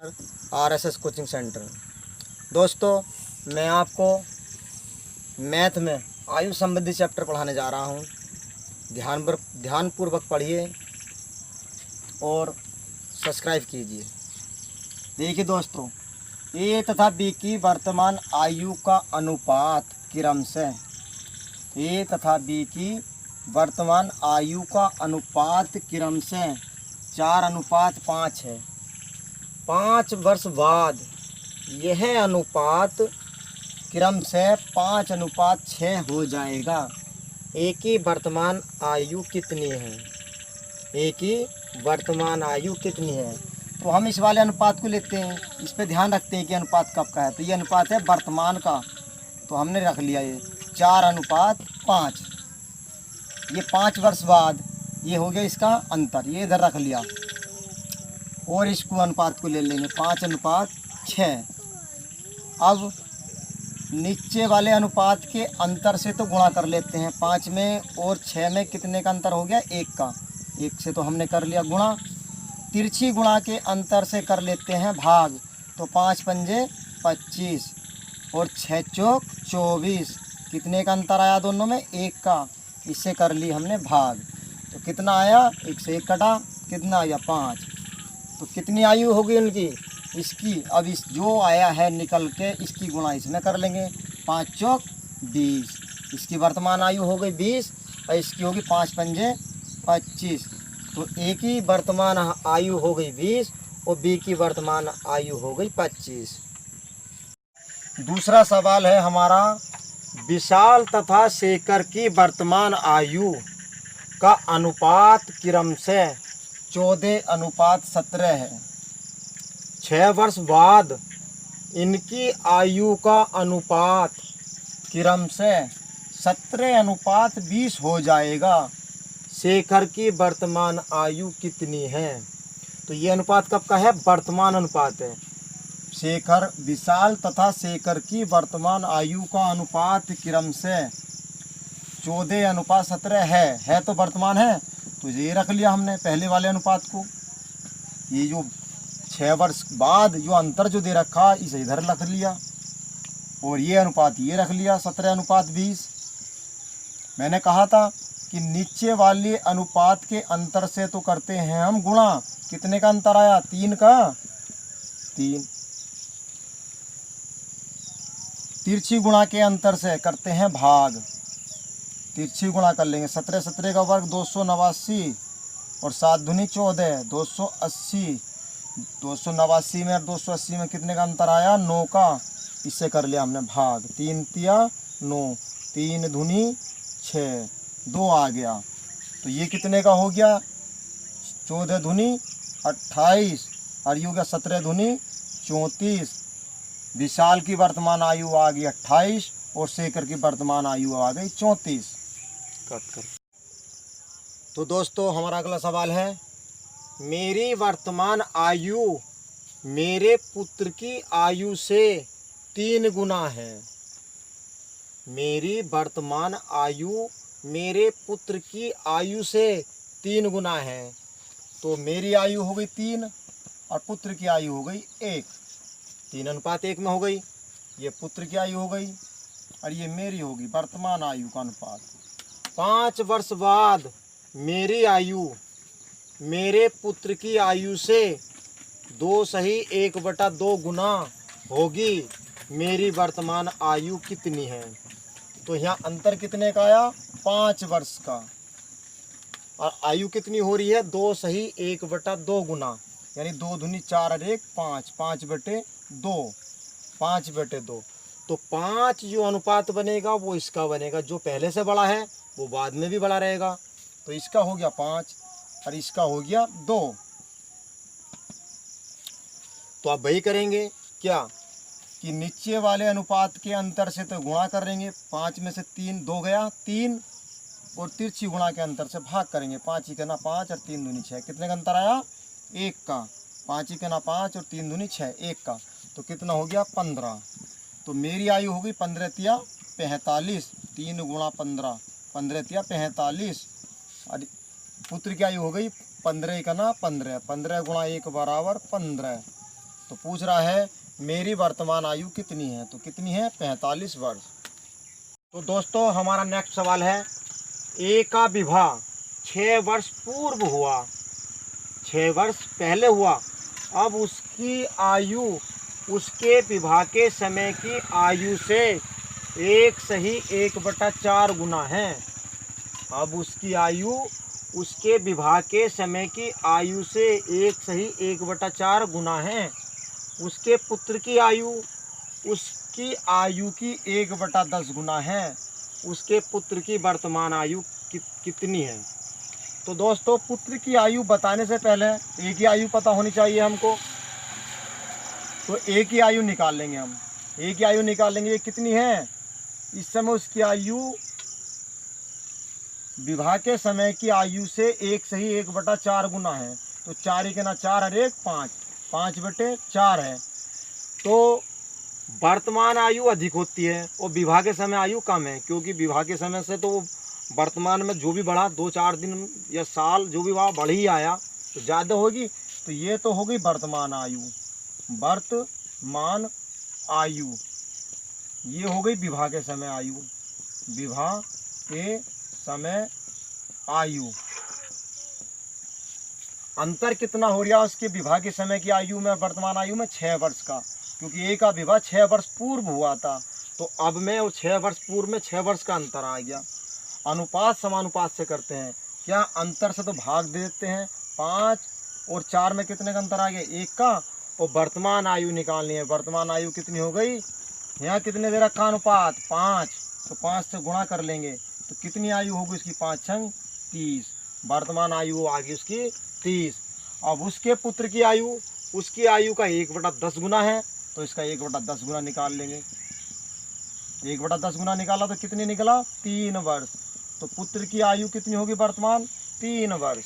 RSS coaching centre. दोस्तों, मैं आपको मैथ में आयु संबंधी चैप्टर पढ़ाने जा रहा हूँ। ध्यानपूर्वक पढ़िए और सब्सक्राइब कीजिए। देखिए दोस्तों, ए तथा बी की वर्तमान आयु का अनुपात क्रमशः ए तथा बी की वर्तमान आयु का अनुपात क्रमशः 4:5 है। 5 वर्ष बाद यह अनुपात क्रमशः 5:6 हो जाएगा। ए की वर्तमान आयु कितनी है? ए की वर्तमान आयु कितनी है? तो हम इस वाले अनुपात को लेते हैं, इस पे ध्यान रखते हैं कि अनुपात कब का है। तो ये अनुपात है वर्तमान का, तो हमने रख लिया ये 4:5। ये 5 वर्ष बाद ये हो गया इसका अंतर, ये इधर रख लिया। और इसको अनुपात को ले लेंगे 5:6। अब नीचे वाले अनुपात के अंतर से तो गुणा कर लेते हैं। 5 में और 6 में कितने का अंतर हो गया? 1 का। 1 से तो हमने कर लिया गुणा। तिरछी गुणा के अंतर से कर लेते हैं भाग। तो 5 पंजे 25 और 6 चौक 24। कितने का अंतर आया दोनों में? 1 का। इससे कर ली हमने भाग। तो कितना आया? 1 से 1 कटा, कितना आया? 5। तो कितनी आयु होगी उनकी? इसकी अब इस जो आया है निकल के इसकी गुणा इसमें कर लेंगे। 5 चौक 20। इसकी वर्तमान आयु हो गई 20 और इसकी होगी 5 पंजे 25। तो ए की वर्तमान आयु हो गई 20 और बी की वर्तमान आयु हो गई 25। दूसरा सवाल है हमारा, विशाल तथा शेखर की वर्तमान आयु का अनुपात क्रमशः 14:17 है। 6 वर्ष बाद इनकी आयु का अनुपात क्रमशः 17:20 हो जाएगा। शेखर की वर्तमान आयु कितनी है? तो ये अनुपात कब का है? वर्तमान अनुपात है। शेखर, विशाल तथा शेखर की वर्तमान आयु का अनुपात क्रमशः 14:17 है तो वर्तमान है, तो ये रख लिया हमने पहले वाले अनुपात को। ये जो 6 वर्ष बाद जो अंतर जो दे रखा इसे इधर रख लिया और ये अनुपात ये रख लिया 17:20। मैंने कहा था कि नीचे वाले अनुपात के अंतर से तो करते हैं हम गुणा। कितने का अंतर आया? 3 का। 3। तिरछी गुणा के अंतर से करते हैं भाग। तिरछी गुणा कर लेंगे। 17 का वर्ग 289 और 7 दूनी 14, 280। 289 में और 280 में कितने का अंतर आया? 9 का। इससे कर लिया हमने भाग। 3 तिया 9, 3 दूनी 6, 2 आ गया। तो ये कितने का हो गया? 14 दूनी 28 और ये हो गया 17 दूनी 34। विशाल की वर्तमान आयु आ गई 28 और शेखर की वर्तमान आयु आ गई 34। तो दोस्तों, हमारा अगला सवाल है, मेरी वर्तमान आयु मेरे पुत्र की आयु से 3 गुना है। मेरी वर्तमान आयु मेरे पुत्र की आयु से 3 गुना है। तो मेरी आयु हो गई 3 और पुत्र की आयु हो गई 1। 3:1 में हो गई। ये पुत्र की आयु हो गई और ये मेरी होगी वर्तमान आयु का अनुपात। 5 वर्ष बाद मेरी आयु मेरे पुत्र की आयु से 2 गुना होगी। मेरी वर्तमान आयु कितनी है? तो यहाँ अंतर कितने का आया? 5 वर्ष का। और आयु कितनी हो रही है? 2 गुना, यानी 2 दूनी 4 और 1 5, 5/2, 5/2। तो 5 जो अनुपात बनेगा वो इसका बनेगा। जो पहले से बड़ा है वो बाद में भी बड़ा रहेगा। तो इसका हो गया 5 और इसका हो गया 2। तो आप वही करेंगे क्या कि नीचे वाले अनुपात के अंतर से तो गुणा करेंगे। 5 में से 3 2 गया 3 और तिरछी गुणा के अंतर से भाग करेंगे। 5 ही करना 5 और 3 दूनी 6। कितने का अंतर आया? 1 का। 5 ही करना 5 और 3 दूनी 6, 1 का। तो कितना हो गया? 15। तो मेरी आयु हो गई 15 तिया 45। 3 गुणा 15, 15 तिया 45। और पुत्र की आयु हो गई 15 का ना 15, 15 गुणा 1 बराबर 15। तो पूछ रहा है मेरी वर्तमान आयु कितनी है, तो कितनी है 45 वर्ष। तो दोस्तों हमारा नेक्स्ट सवाल है, ए का विवाह 6 वर्ष पूर्व हुआ, 6 वर्ष पहले हुआ, अब उसकी आयु उसके विवाह के समय की आयु से 1/4 गुना है। अब उसकी आयु उसके विवाह के समय की आयु से 1/4 गुना है। उसके पुत्र की आयु उसकी आयु की 1/10 गुना है। उसके पुत्र की वर्तमान आयु कितनी है। तो दोस्तों पुत्र की आयु बताने से पहले एक ही आयु पता होनी चाहिए हमको, तो एक ही आयु निकाल लेंगे हम। एक ही आयु निकाल लेंगे, ये कितनी है, इस समय उसकी आयु विवाह के समय की आयु से 1/4 गुना है। तो 4 के ना 4 और 1 5, 5/4 है। तो वर्तमान आयु अधिक होती है और विवाह के समय आयु कम है, क्योंकि विवाह के समय से तो वर्तमान में जो भी बढ़ा 2-4 दिन या साल जो भी बढ़ ही आया तो ज़्यादा होगी। तो ये तो हो गई वर्तमान आयु, वर्तमान आयु। ये हो गई विवाह के समय आयु, विवाह के समय आयु। अंतर कितना हो गया उसके विवाह के समय की आयु में वर्तमान आयु में, 6 वर्ष का, क्योंकि एक का विवाह 6 वर्ष पूर्व हुआ था। तो अब में वो 6 वर्ष पूर्व में 6 वर्ष का अंतर आ गया। अनुपात समानुपात से करते हैं क्या, अंतर से तो भाग दे देते हैं। 5 और 4 में कितने का अंतर आ गया, 1 का। और वर्तमान आयु निकालनी है, वर्तमान आयु कितनी हो गई, यहाँ कितने दे रखा अनुपात 5, तो 5 से गुणा कर लेंगे तो कितनी आयु होगी उसकी, 5 छंग 30। वर्तमान आयु आ गई उसकी 30। अब उसके पुत्र की आयु उसकी आयु का 1/10 गुना है, तो इसका 1/10 गुना निकाल लेंगे। 1/10 गुना निकाला तो कितनी निकला, 3 वर्ष। तो पुत्र की आयु कितनी होगी वर्तमान, 3 वर्ष।